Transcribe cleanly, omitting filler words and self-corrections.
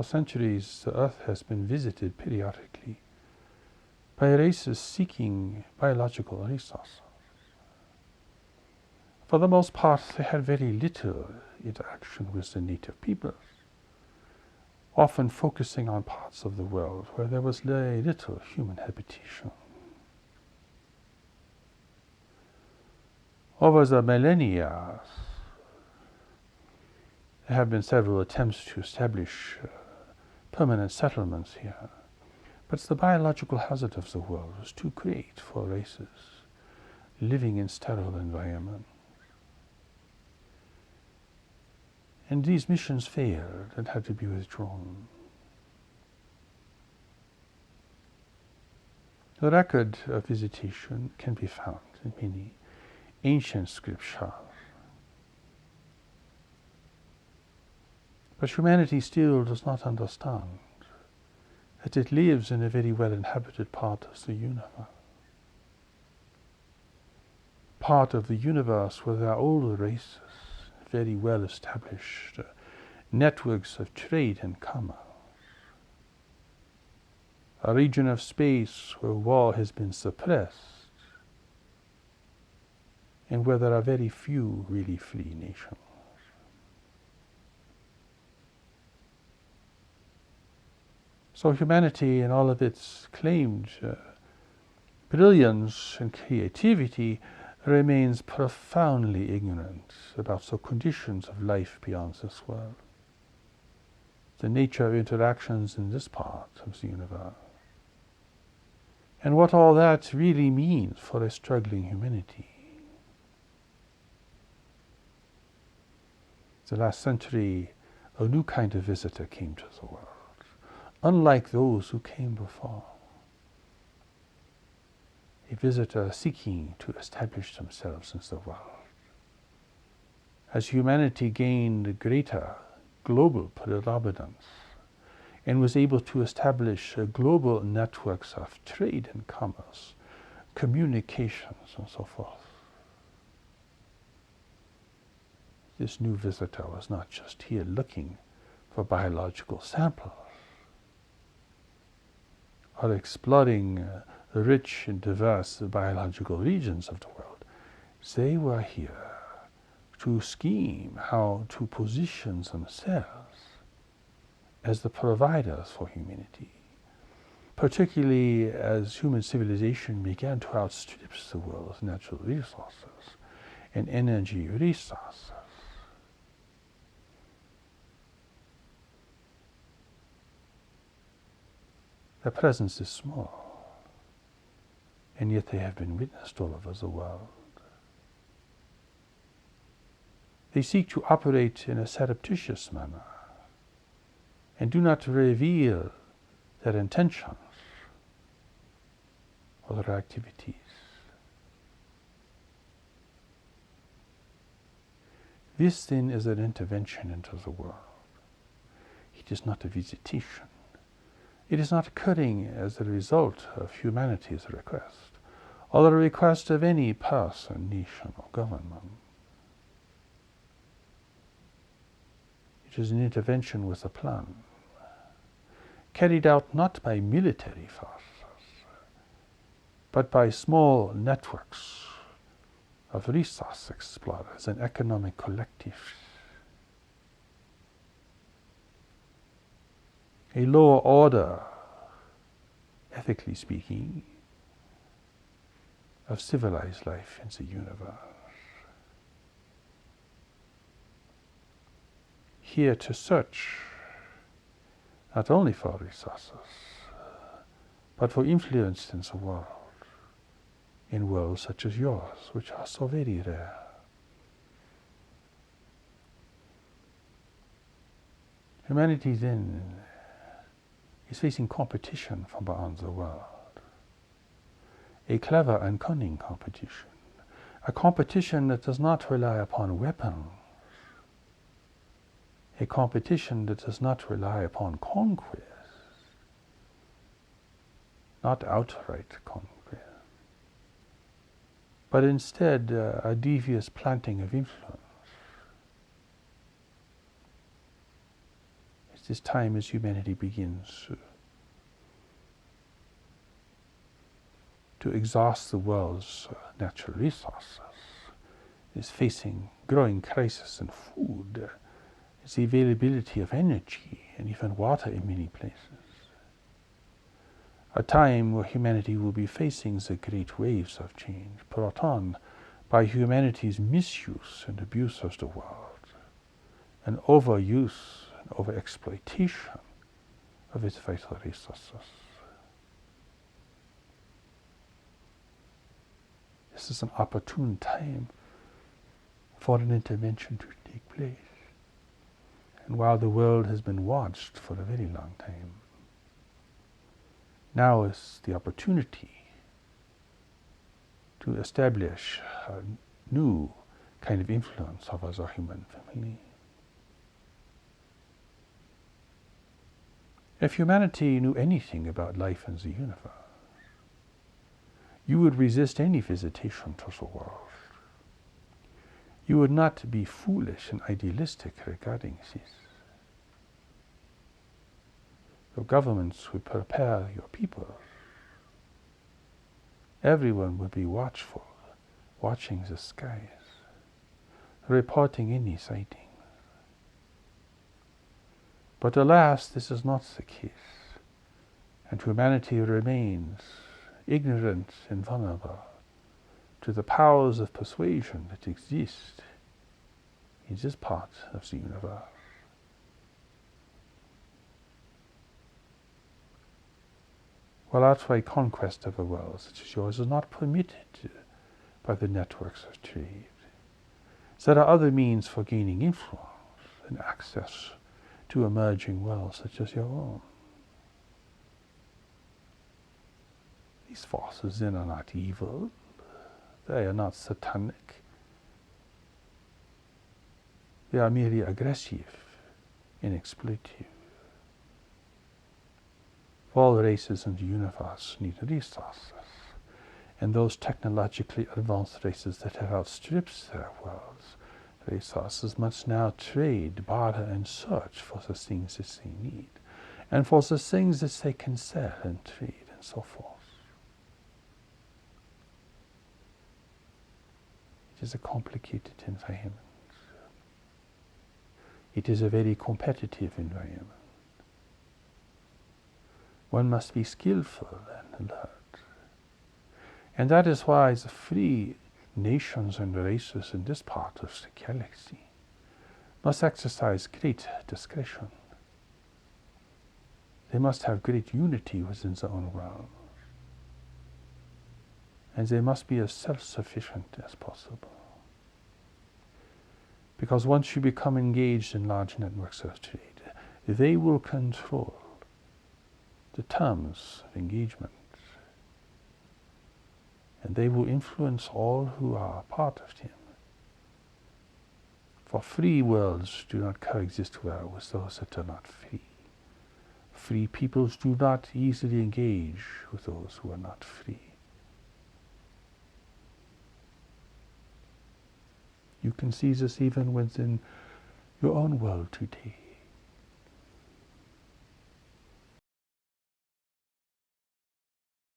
For centuries, the Earth has been visited periodically by races seeking biological resources. For the most part, they had very little interaction with the native peoples, often focusing on parts of the world where there was very little human habitation. Over the millennia, there have been several attempts to establish permanent settlements here, but the biological hazard of the world was too great for races living in sterile environments. And these missions failed and had to be withdrawn. The record of visitation can be found in many ancient scriptures. But humanity still does not understand that it lives in a very well-inhabited part of the universe. Part of the universe where there are all the races, very well-established networks of trade and commerce. A region of space where war has been suppressed and where there are very few really free nations. So humanity, in all of its claimed brilliance and creativity, remains profoundly ignorant about the conditions of life beyond this world, the nature of interactions in this part of the universe, and what all that really means for a struggling humanity. The last century, a new kind of visitor came to the world, unlike those who came before. A visitor seeking to establish themselves in the world. As humanity gained greater global predominance and was able to establish global networks of trade and commerce, communications and so forth, this new visitor was not just here looking for biological samples or exploring rich and diverse biological regions of the world. They were here to scheme how to position themselves as the providers for humanity, particularly as human civilization began to outstrip the world's natural resources and energy resources. Their presence is small, and yet they have been witnessed all over the world. They seek to operate in a surreptitious manner and do not reveal their intentions or their activities. This then is an intervention into the world. It is not a visitation. It is not occurring as a result of humanity's request, or the request of any person, nation, or government. It is an intervention with a plan, carried out not by military forces, but by small networks of resource explorers and economic collectives. A lower order, ethically speaking, of civilized life in the universe. Here to search not only for resources, but for influence in the world, in worlds such as yours, which are so very rare. Humanity then is facing competition from beyond the world. A clever and cunning competition. A competition that does not rely upon weapons. A competition that does not rely upon conquest. Not outright conquest. But instead a devious planting of influence. It is time as humanity begins to exhaust the world's natural resources, is facing growing crisis in food, it's the availability of energy and even water in many places. A time where humanity will be facing the great waves of change brought on by humanity's misuse and abuse of the world, and overuse and overexploitation of its vital resources. This is an opportune time for an intervention to take place. And while the world has been watched for a very long time, now is the opportunity to establish a new kind of influence over our human family. If humanity knew anything about life in the universe, you would resist any visitation to the world. You would not be foolish and idealistic regarding this. Your governments would prepare your people. Everyone would be watchful, watching the skies, reporting any sightings. But alas, this is not the case, and humanity remains ignorant and vulnerable to the powers of persuasion that exist in this part of the universe. Well, outright conquest of a world such as yours is not permitted by the networks of trade. There are other means for gaining influence and access to emerging worlds such as your own. These forces then are not evil. They are not satanic. They are merely aggressive and exploitative. All races in the universe need resources, and those technologically advanced races that have outstripped their world's resources must now trade, barter, and search for the things that they need, and for the things that they can sell and trade, and so forth. It is a complicated environment. It is a very competitive environment. One must be skillful and alert. And that is why the free nations and races in this part of the galaxy must exercise great discretion. They must have great unity within their own realm. And they must be as self-sufficient as possible. Because once you become engaged in large networks of trade, they will control the terms of engagement. And they will influence all who are part of them. For free worlds do not coexist well with those that are not free. Free peoples do not easily engage with those who are not free. You can see this even within your own world today.